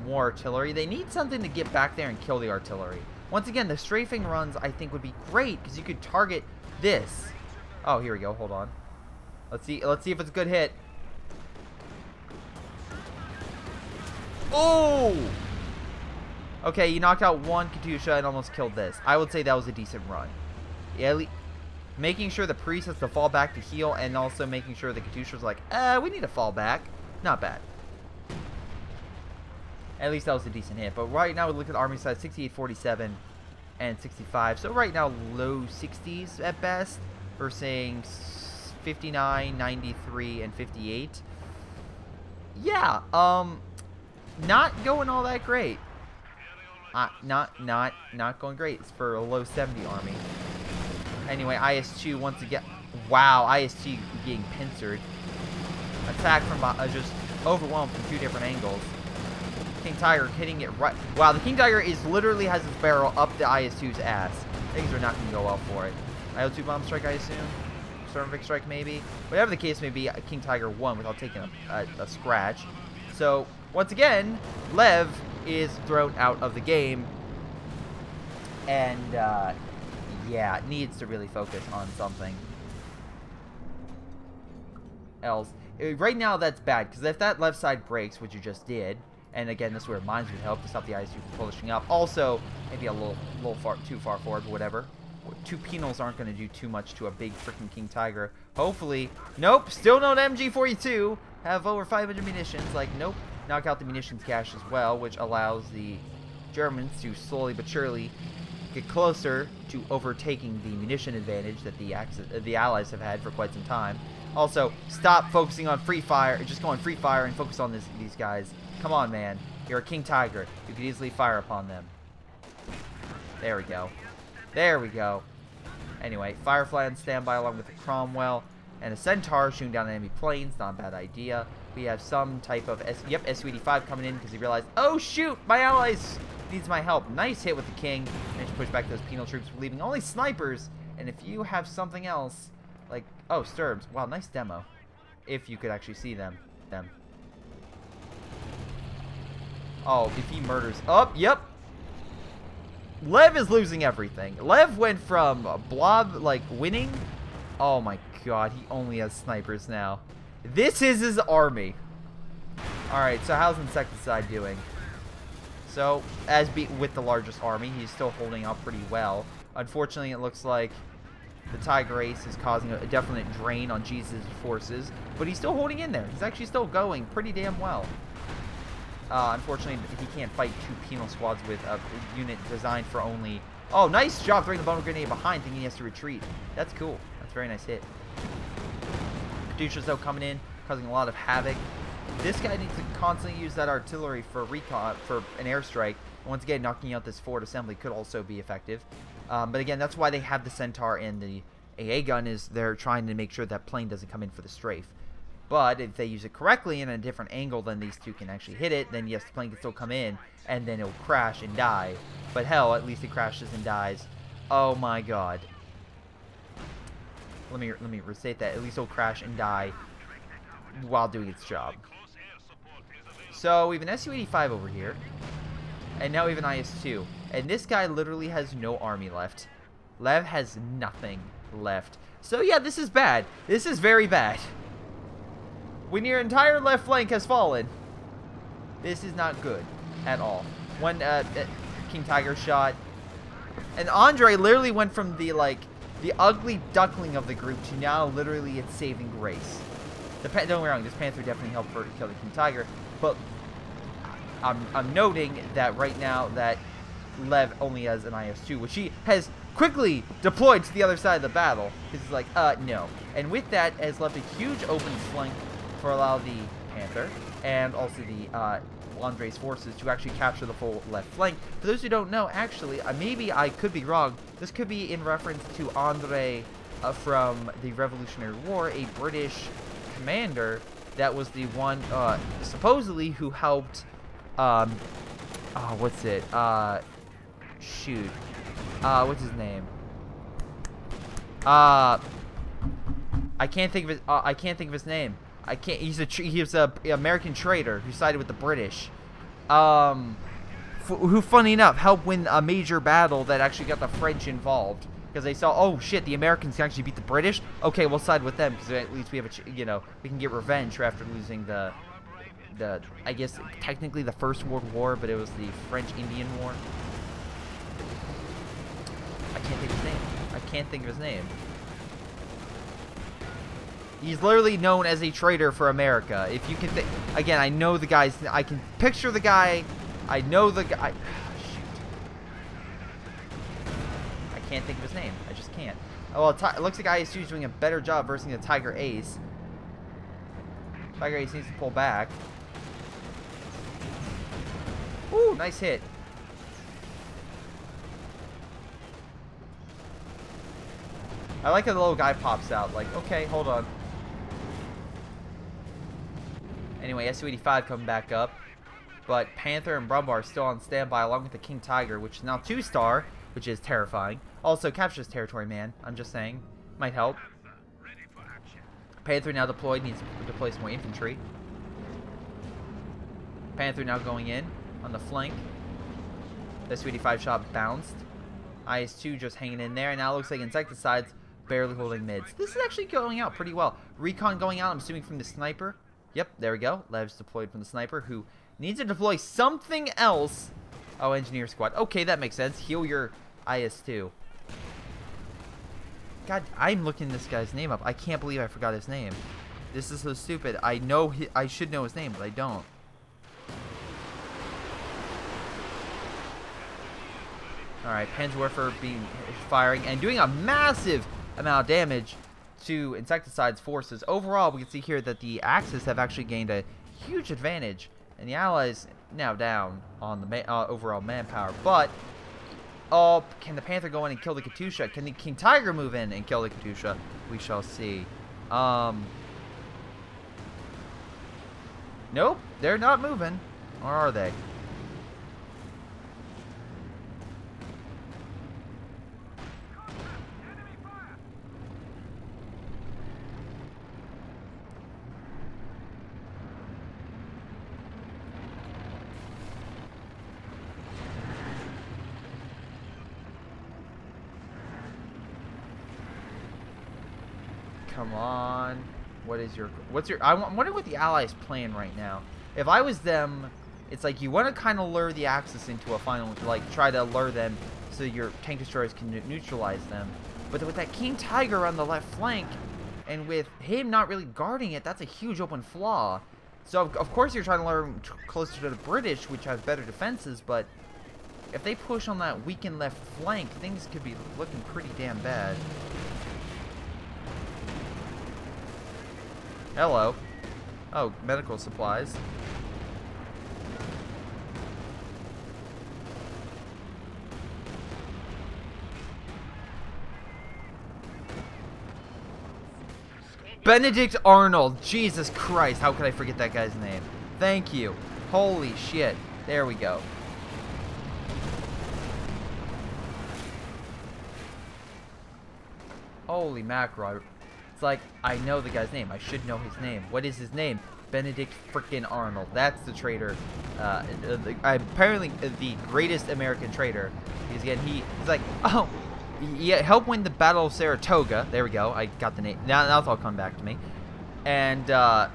More artillery. They need something to get back there and kill the artillery. Once again, the strafing runs I think would be great because you could target this. Oh, here we go. Hold on. Let's see if it's a good hit. Oh! Okay, you knocked out one Katusha and almost killed this. I would say that was a decent run. Yeah, making sure the priest has to fall back to heal, and also making sure the Katusha's like, we need to fall back. Not bad. At least that was a decent hit. But right now we look at the army size 68, 47, and 65. So right now low 60s at best. We're saying 59, 93, and 58. Yeah, not going all that great. Not going great. It's for a low 70 army. Anyway, IS-2 once again. Wow, IS-2 getting pincered. Attack from just overwhelmed from two different angles. King Tiger hitting it right. Wow, the King Tiger is literally has his barrel up the IS-2's ass. Things are not going to go well for it. IL-2 bomb strike, I assume. Stormvic strike, maybe. Whatever the case may be, King Tiger won without taking a scratch. So, once again, Lev is thrown out of the game. And, yeah, needs to really focus on something else. Right now, that's bad, because if that left side breaks, which you just did, and again, this is where mines would help to stop the IS-2 from pushing up. Also, maybe a little too far forward, but whatever. Two penals aren't going to do too much to a big freaking King Tiger. Hopefully. Nope. Still no MG42. Have over 500 munitions. Like, nope. Knock out the munitions cache as well, which allows the Germans to slowly but surely get closer to overtaking the munition advantage that the Allies have had for quite some time. Also, stop focusing on free fire. Just go on free fire and focus on these guys. Come on, man. You're a King Tiger. You could easily fire upon them. There we go. There we go. Anyway, Firefly on standby along with the Cromwell and a Centaur shooting down enemy planes. Not a bad idea. We have some type of Su-85 coming in because he realized, oh shoot, my allies needs my help. Nice hit with the King. Managed to push back those penal troops, leaving only snipers. And if you have something else, like, oh, Sturbs. Wow, nice demo. If you could actually see them. Oh, if he murders. Oh, yep. Lev is losing everything. Lev went from blob, like, winning. Oh my god, he only has snipers now. This is his army. Alright, so how's Insecticide doing? So, with the largest army, he's still holding out pretty well. Unfortunately, it looks like the Tiger Ace is causing a definite drain on Jesus' forces. But he's still holding in there. He's actually still going pretty damn well. Unfortunately, he can't fight two penal squads with a unit designed for only... Oh, nice job throwing the bomb grenade behind, thinking he has to retreat. That's cool. That's a very nice hit. Katusha's, though, coming in, causing a lot of havoc. This guy needs to constantly use that artillery for recon, for an airstrike. Once again, knocking out this forward assembly could also be effective. But again, that's why they have the Centaur and the AA gun, is they're trying to make sure that plane doesn't come in for the strafe. But if they use it correctly in a different angle, then these two can actually hit it. Then yes, the plane can still come in, and then it'll crash and die. But hell, at least it crashes and dies. Oh my god. let me restate that. At least it'll crash and die while doing its job. So we have an Su-85 over here, and now we have an IS-2, and this guy literally has no army left. Lev has nothing left. So yeah, this is bad. This is very bad. When your entire left flank has fallen, this is not good at all. One King Tiger shot, and Andre literally went from the ugly duckling of the group to now literally its saving grace. Don't get me wrong, this Panther definitely helped kill the King Tiger, but I'm noting that right now that Lev only has an IS-2, which he has quickly deployed to the other side of the battle. He's like, no. And with that, has left a huge open flank for allow the Panther and also the Andre's forces to actually capture the full left flank. For those who don't know, actually, maybe I could be wrong. This could be in reference to Andre from the Revolutionary War, a British commander that was the one supposedly who helped what's it shoot what's his name, I can't think of his name. He's a American traitor who sided with the British, who funny enough helped win a major battle that actually got the French involved. Because they saw, oh shit, the Americans can actually beat the British. Okay, we'll side with them because at least we have we can get revenge after losing the I guess technically the First World War, but it was the French-Indian War. I can't think of his name. He's literally known as a traitor for America. If you can think, again, I know the guy's. I can picture the guy. I know the guy. Can't think of his name. I just can't. Oh, well, it looks like IS-2 is doing a better job versus the Tiger Ace. Tiger Ace needs to pull back. Ooh, nice hit. I like how the little guy pops out. Like, okay, hold on. Anyway, Su-85 coming back up. But Panther and Brumbar are still on standby along with the King Tiger, which is now 2-star, which is terrifying. Also, captures territory, man. I'm just saying. Might help. Panther now deployed. Needs to deploy some more infantry. Panther now going in on the flank. The Su-85 shot bounced. IS-2 just hanging in there. And now it looks like Insecticides barely holding mids. This is actually going out pretty well. Recon going out, I'm assuming, from the sniper. Yep, there we go. Lev's deployed from the sniper, who needs to deploy something else. Oh, engineer squad. Okay, that makes sense. Heal your IS-2. God, I'm looking this guy's name up. I can't believe I forgot his name. This is so stupid. I know I should know his name, but I don't. Alright, Panzerwerfer firing and doing a massive amount of damage to Insecticide's forces. Overall, we can see here that the Axis have actually gained a huge advantage, and the Allies now down on the overall manpower. But oh, can the Panther go in and kill the Katusha? Can the King Tiger move in and kill the Katusha? We shall see. Nope, they're not moving. Or are they? Come on. I'm wondering what the Allies' plan right now. If I was them, it's like you want to kind of lure the Axis into a final, like try to lure them so your tank destroyers can neutralize them. But with that King Tiger on the left flank, and with him not really guarding it, that's a huge open flaw. So of course you're trying to lure him closer to the British, which have better defenses, but if they push on that weakened left flank, things could be looking pretty damn bad. Hello. Oh, medical supplies. Benedict Arnold. Jesus Christ. How could I forget that guy's name? Thank you. Holy shit. There we go. Holy mackerel. it's like, I know the guy's name. I should know his name. What is his name? Benedict frickin' Arnold. That's the traitor. Apparently the greatest American traitor. Because again, he's like, oh, he helped win the Battle of Saratoga. There we go. I got the name. Now it's all come back to me. And that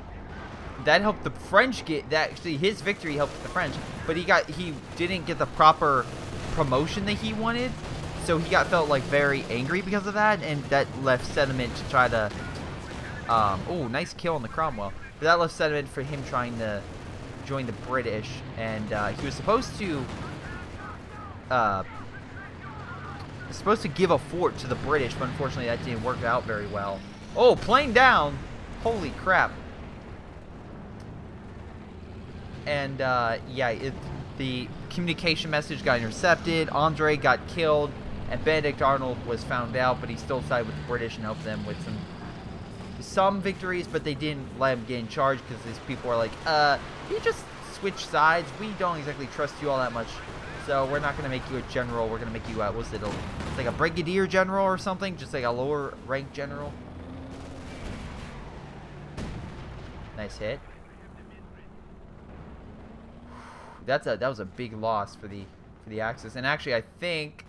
helped the French get that. Actually, his victory helped the French, but he didn't get the proper promotion that he wanted. So he felt like very angry because of that, and that left sentiment to try to. Oh, nice kill on the Cromwell. But that left sentiment for him trying to join the British, and he was supposed to give a fort to the British, but unfortunately that didn't work out very well. Oh, plane down! Holy crap! And yeah, the communication message got intercepted. Andre got killed, and Benedict Arnold was found out, but he still sided with the British and helped them with some victories, but they didn't let him get in charge because these people were like, you just switch sides. We don't exactly trust you all that much, so we're not going to make you a general. We're going to make you, what's it, it's like a brigadier general or something, just like a lower rank general. Nice hit. That was a big loss for the Axis, and actually I think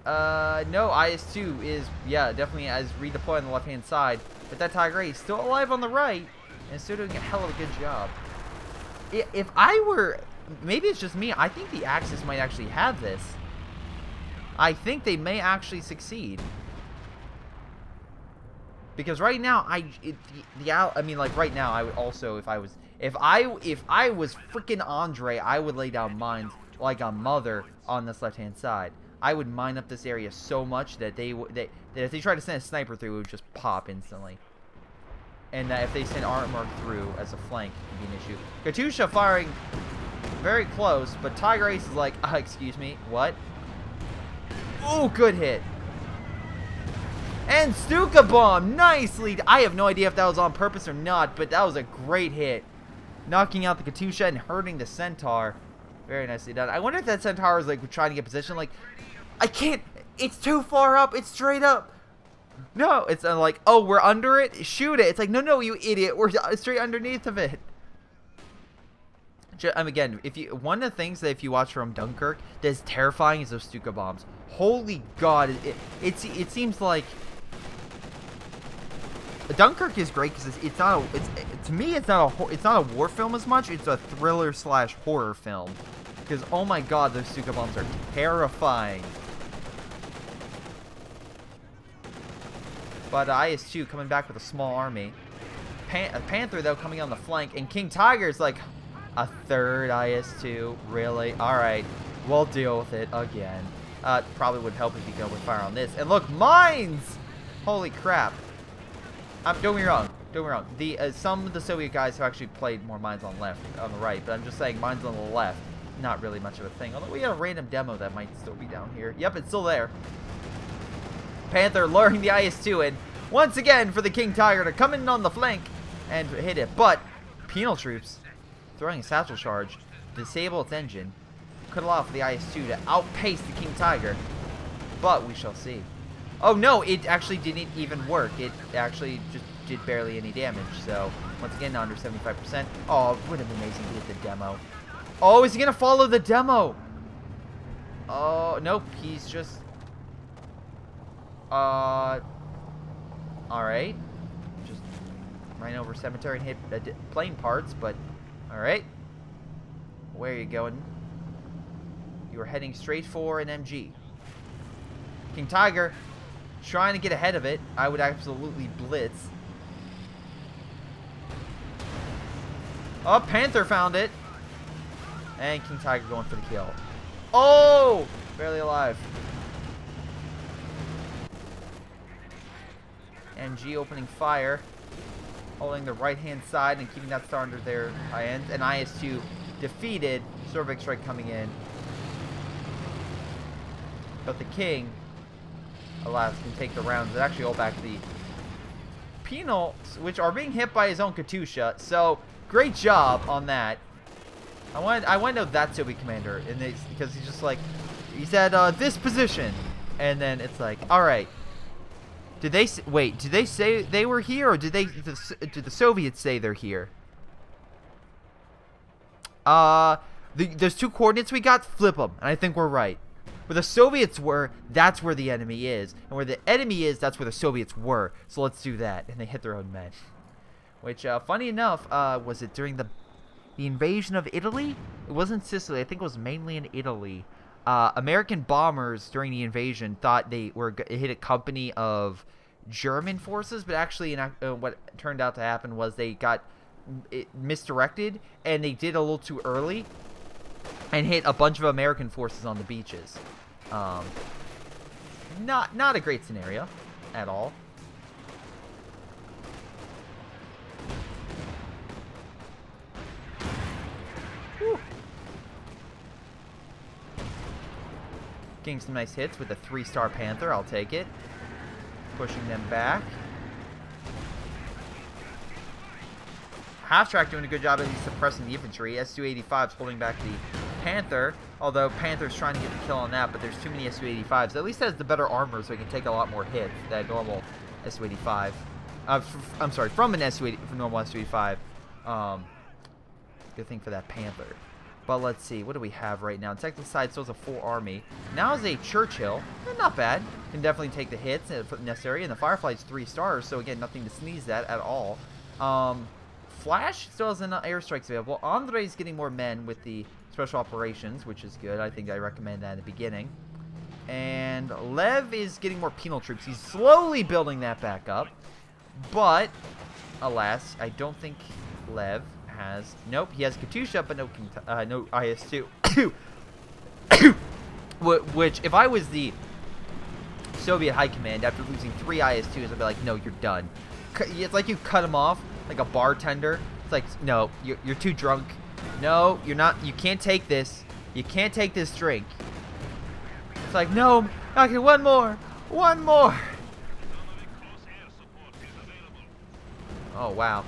no, IS-2 is, yeah, definitely as redeployed on the left hand side, but that Tiger is still alive on the right and still doing a hell of a good job. If I were, maybe it's just me, I think the Axis might actually have this. I think they may actually succeed. Because right now, I mean, like right now, I would also, if I was freaking Andre, I would lay down mines like a mother on this left-hand side. I would mine up this area so much that that if they tried to send a sniper through, it would just pop instantly. And that if they send armor through as a flank, it would be an issue. Katusha firing very close, but Tiger Ace is like, excuse me, what? Oh, good hit. And Stuka Bomb, nicely. I have no idea if that was on purpose or not, but that was a great hit. Knocking out the Katusha and hurting the Centaur. Very nicely done. I wonder if that Centaur is like trying to get position. Like, I can't. It's too far up. It's straight up. No, it's like, oh, we're under it. Shoot it. It's like, no, you idiot. We're straight underneath of it. Again, one of the things that if you watch from Dunkirk that is terrifying is those Stuka bombs. Holy God, it seems like Dunkirk is great because it's not to me it's not a war film as much. It's a thriller / horror film because oh my God, those Stuka bombs are terrifying. But IS-2 coming back with a small army. Panther though coming on the flank, and King Tiger's like a third IS-2. Really? All right, we'll deal with it again. Probably would help if you go with fire on this. And look, mines! Holy crap! Don't get me wrong. Don't get me wrong. Some of the Soviet guys have actually played more mines on the right, but I'm just saying mines on the left, not really much of a thing. Although we got a random demo that might still be down here. Yep, it's still there. Panther luring the IS-2 in once again for the King Tiger to come in on the flank and hit it. But penal troops throwing a satchel charge, disable its engine, could allow for the IS-2 to outpace the King Tiger. But we shall see. Oh no, it actually didn't even work. It actually just did barely any damage. So once again, under 75%. Oh, it would have been amazing to hit the demo. Oh, is he gonna follow the demo? Oh nope, he's just. Alright. Just ran over cemetery and hit plane parts, but alright. Where are you going? You are heading straight for an MG. King Tiger trying to get ahead of it. I would absolutely blitz. Oh, Panther found it. And King Tiger going for the kill. Oh! Barely alive. MG opening fire, holding the right-hand side and keeping that star under their high end. And IS-2 defeated. Cervix strike coming in. But the King, alas, can take the rounds. It's actually all back to the penal, which are being hit by his own Katusha. So, great job on that. I want to know that Soviet commander, because he's just like, he said, this position. And then it's like, alright. Did they wait? Did they say they were here, or did the Soviets say they're here? There's 2 coordinates we got. Flip them, and I think we're right. Where the Soviets were, that's where the enemy is, and where the enemy is, that's where the Soviets were. So let's do that. And they hit their own men. Which, funny enough, was it during the invasion of Italy? It wasn't Sicily. I think it was mainly in Italy. American bombers during the invasion thought they were hit a company of German forces, but actually what turned out to happen was they got misdirected, and they did a little too early and hit a bunch of American forces on the beaches. Not a great scenario at all. Whew. Getting some nice hits with a 3-star Panther. I'll take it. Pushing them back. Half-track doing a good job at least suppressing the infantry. Su-85's holding back the Panther, although Panther's trying to get the kill on that, but there's too many Su-85s. At least it has the better armor, so it can take a lot more hits than a normal Su-85. I'm sorry, from an normal Su-85. Good thing for that Panther. But let's see, what do we have right now? Technical side still has a full army. Now is a Churchill. Not bad. Can definitely take the hits if necessary. And the Firefly's 3 stars, so again, nothing to sneeze at all. Flash still has an airstrikes available. Andre's getting more men with the special operations, which is good. I think I recommend that in the beginning. And Lev is getting more penal troops. He's slowly building that back up. But, alas, I don't think Lev has... Nope, he has Katyusha, but no IS-2. Which, if I was the Soviet High Command, after losing 3 IS-2s, I'd be like, no, you're done. It's like you cut him off like a bartender. It's like, no, you're too drunk. No, you're not. You can't take this. You can't take this drink. It's like, no, okay, one more. Oh, wow.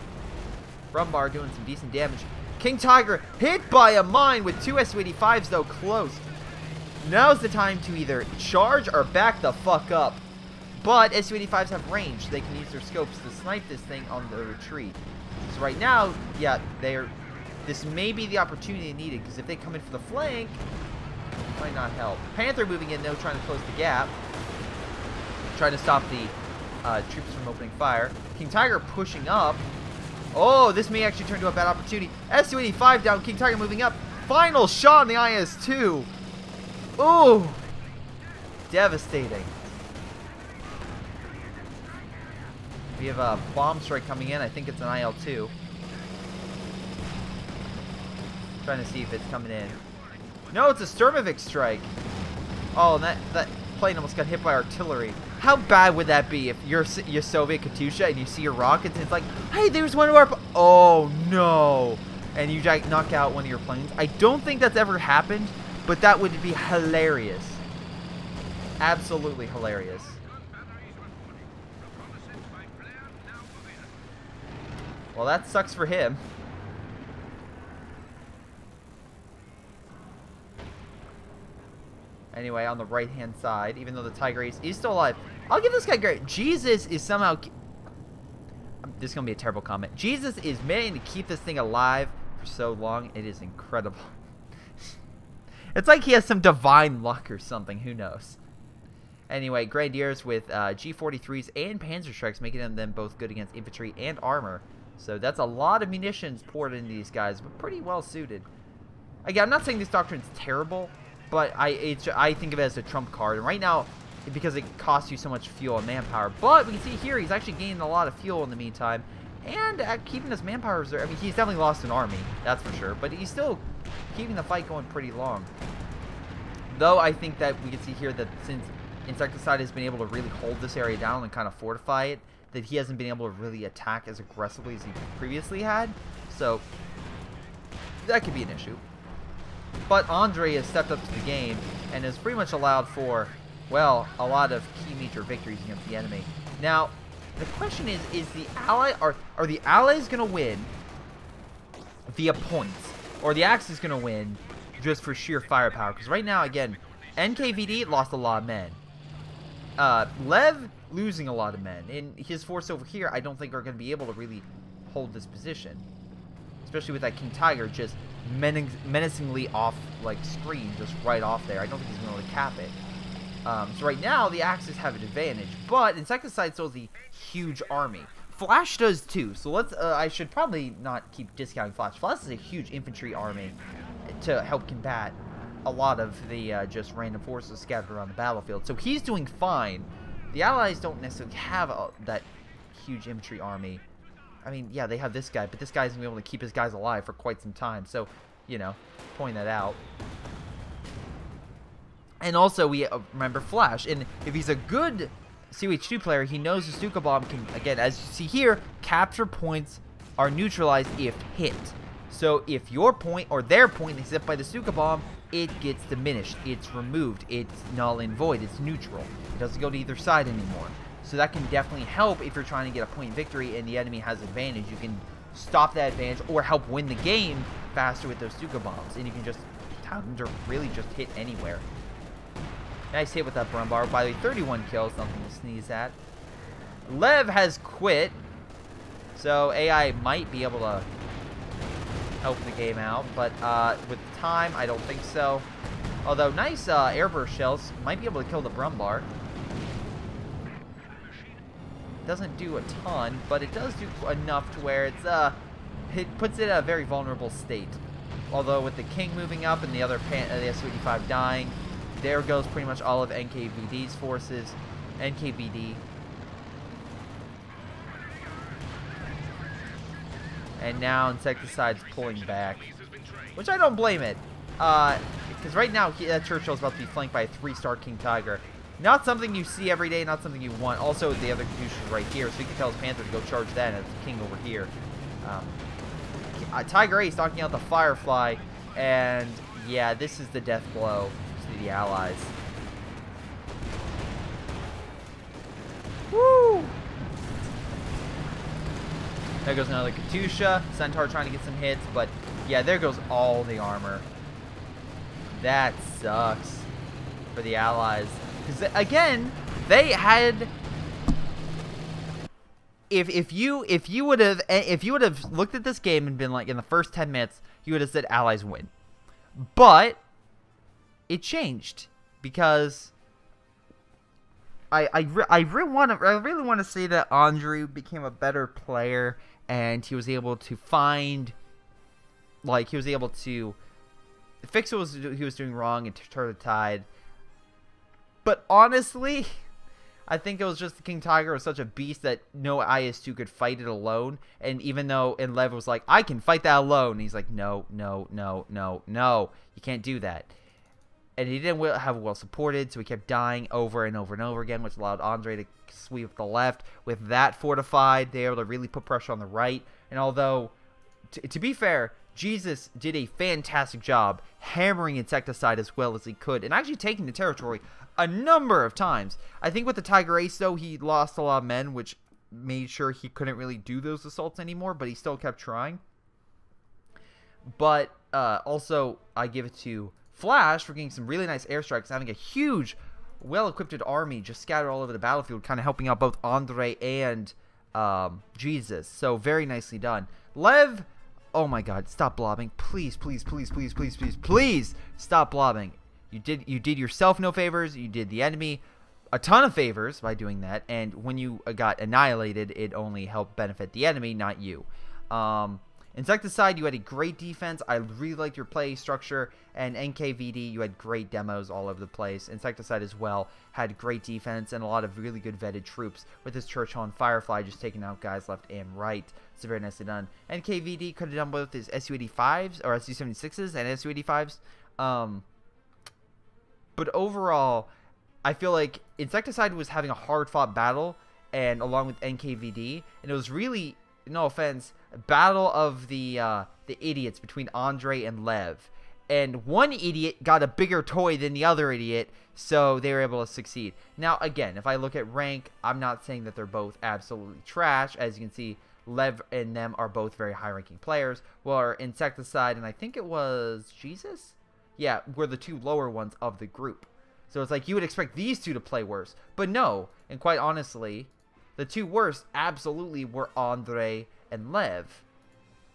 Brumbar doing some decent damage. King Tiger hit by a mine with 2 Su-85s, though, close. Now's the time to either charge or back the fuck up. But Su-85s have range. They can use their scopes to snipe this thing on the retreat. So right now, yeah, this may be the opportunity needed, because if they come in for the flank, it might not help. Panther moving in, though, trying to close the gap. Trying to stop the troops from opening fire. King Tiger pushing up. Oh, this may actually turn to a bad opportunity. Su-85 down, King Tiger moving up. Final shot on the IS-2. Ooh. Devastating. We have a bomb strike coming in. I think it's an IL-2. Trying to see if it's coming in. No, it's a Sturmovik strike. Oh, and that plane almost got hit by artillery. How bad would that be if you're Soviet Katyusha and you see your rockets and it's like, hey, there's one of our... Oh, no. And you knock out one of your planes. I don't think that's ever happened, but that would be hilarious. Absolutely hilarious. Well, that sucks for him. Anyway, on the right-hand side, even though the Tiger Ace is still alive, I'll give this guy great. Jesus is somehow... This is going to be a terrible comment. Jesus is managing to keep this thing alive for so long. It is incredible. It's like he has some divine luck or something. Who knows? Anyway, Grenadiers with G43s and Panzer Strikes, making them both good against infantry and armor. So that's a lot of munitions poured into these guys, but pretty well suited. Again, I'm not saying this doctrine's terrible, but I think of it as a trump card. And right now, because it costs you so much fuel and manpower. But we can see here, he's actually gaining a lot of fuel in the meantime. And keeping his manpower reserve. I mean, he's definitely lost an army, that's for sure. But he's still keeping the fight going pretty long. Though I think that we can see here that since Insecticide has been able to really hold this area down and kind of fortify it, that he hasn't been able to really attack as aggressively as he previously had. So, that could be an issue. But Andre has stepped up to the game and has pretty much allowed for, well, a lot of key major victories against the enemy. Now, the question is the are the Allies going to win via points? Or the Axis going to win just for sheer firepower? Because right now, again, NKVD lost a lot of men. Lev losing a lot of men. And his force over here, I don't think are going to be able to really hold this position. Especially with that King Tiger just menacingly off, like, screen, just right off there. I don't think he's going to be able to cap it. So right now, the Axis have an advantage. But Insecticide still has a huge army. Flash does too. So let's, I should probably not keep discounting Flash. Flash is a huge infantry army to help combat a lot of the just random forces scattered around the battlefield. So he's doing fine. The Allies don't necessarily have that huge infantry army. I mean, yeah, they have this guy, but this guy's going to be able to keep his guys alive for quite some time. So, you know, point that out. And also, we remember Flash. And if he's a good CH2 player, he knows the Stuka Bomb can, again, as you see here, capture points are neutralized if hit. So if your point or their point is hit by the Stuka Bomb, it gets diminished. It's removed. It's null and void. It's neutral. It doesn't go to either side anymore. So that can definitely help if you're trying to get a point victory and the enemy has advantage. You can stop that advantage or help win the game faster with those Stuka Bombs. And you can just tell them to really just hit anywhere. Nice hit with that Brumbar. By the way, 31 kills, nothing to sneeze at. Lev has quit, so AI might be able to help the game out, but with time, I don't think so. Although, nice airburst shells might be able to kill the Brumbar. Doesn't do a ton, but it does do enough to where it's it puts it in a very vulnerable state. Although with the King moving up and the other the Su-85 dying, there goes pretty much all of NKVD's forces. NKVD. And now Insecticide's pulling back. Which I don't blame it. Because right now, Churchill's about to be flanked by a 3-star King Tiger. Not something you see every day, not something you want. Also, the other Caduceus right here, so he can tell his Panther to go charge that, and it's King over here. Tiger Ace knocking out the Firefly, and yeah, this is the death blow to the Allies. Woo! There goes another Katusha. Centaur trying to get some hits, but yeah, there goes all the armor. That sucks for the Allies. Because again, they had. If you would have looked at this game and been like in the first 10 minutes, you would have said Allies win. But it changed because I really want to say that Andrew became a better player and he was able to find, like, he was able to fix what he was doing wrong and turn the tide. But honestly, I think it was just the King Tiger was such a beast that no IS-2 could fight it alone. And even though Lev was like, I can fight that alone, he's like, no, no, no, no, no, you can't do that. And he didn't have well supported, so he kept dying over and over and over again, which allowed Andre to sweep up the left. With that fortified, they were able to really put pressure on the right. And although, to be fair, Jesus did a fantastic job hammering Insecticide as well as he could, and actually taking the territory a number of times. I think with the Tiger Ace, though, he lost a lot of men, which made sure he couldn't really do those assaults anymore, but he still kept trying. But also, I give it to Flash for getting some really nice airstrikes, having a huge, well-equipped army just scattered all over the battlefield, kind of helping out both Andre and Jesus. So, very nicely done. Lev, oh my god, stop blobbing. Please, please, please, please, please, please, please stop blobbing. You did yourself no favors. You did the enemy a ton of favors by doing that. And when you got annihilated, it only helped benefit the enemy, not you. Insecticide, you had a great defense. I really liked your play structure. And NKVD, you had great demos all over the place. Insecticide as well had great defense and a lot of really good vetted troops with his Churchill and Firefly just taking out guys left and right. It's very nicely done. NKVD could have done both his Su-85s or Su-76s and Su-85s. But overall, I feel like Insecticide was having a hard-fought battle, and along with NKVD, and it was really, no offense, a battle of the idiots between Andre and Lev. And one idiot got a bigger toy than the other idiot, so they were able to succeed. Now, again, if I look at rank, I'm not saying that they're both absolutely trash. As you can see, Lev and them are both very high-ranking players, while Insecticide and I think it was Jesus? Yeah, were the two lower ones of the group. So it's like you would expect these two to play worse. But no. And quite honestly, the two worst absolutely were Andre and Lev.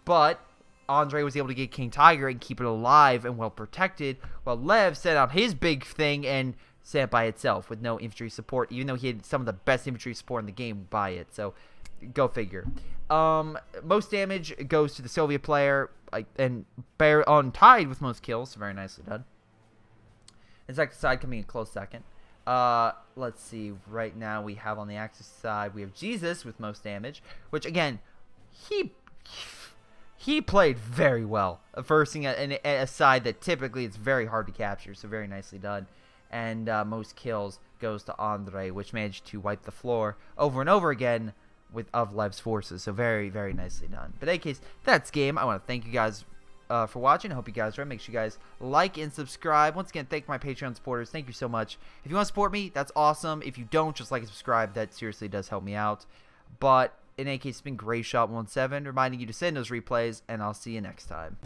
But Andre was able to get King Tiger and keep it alive and well protected, while Lev sent out his big thing and sat by itself with no infantry support, even though he had some of the best infantry support in the game by it. So, go figure. Most damage goes to the Soviet player, and on tied with most kills. Very nicely done. Insecticide coming in close second. Let's see. Right now we have on the Axis side, we have Jesus with most damage, which again, he played very well, versing a side that typically it's very hard to capture. So very nicely done. And most kills goes to Andre, which managed to wipe the floor over and over again of Lev's forces. So very, very nicely done. But in any case, that's game. I want to thank you guys for watching. I hope you guys are. Make sure you guys like and subscribe. Once again, thank my Patreon supporters. Thank you so much. If you want to support me, that's awesome. If you don't, just like and subscribe. That seriously does help me out. But in any case, it's been Greyshot17 reminding you to send those replays, and I'll see you next time.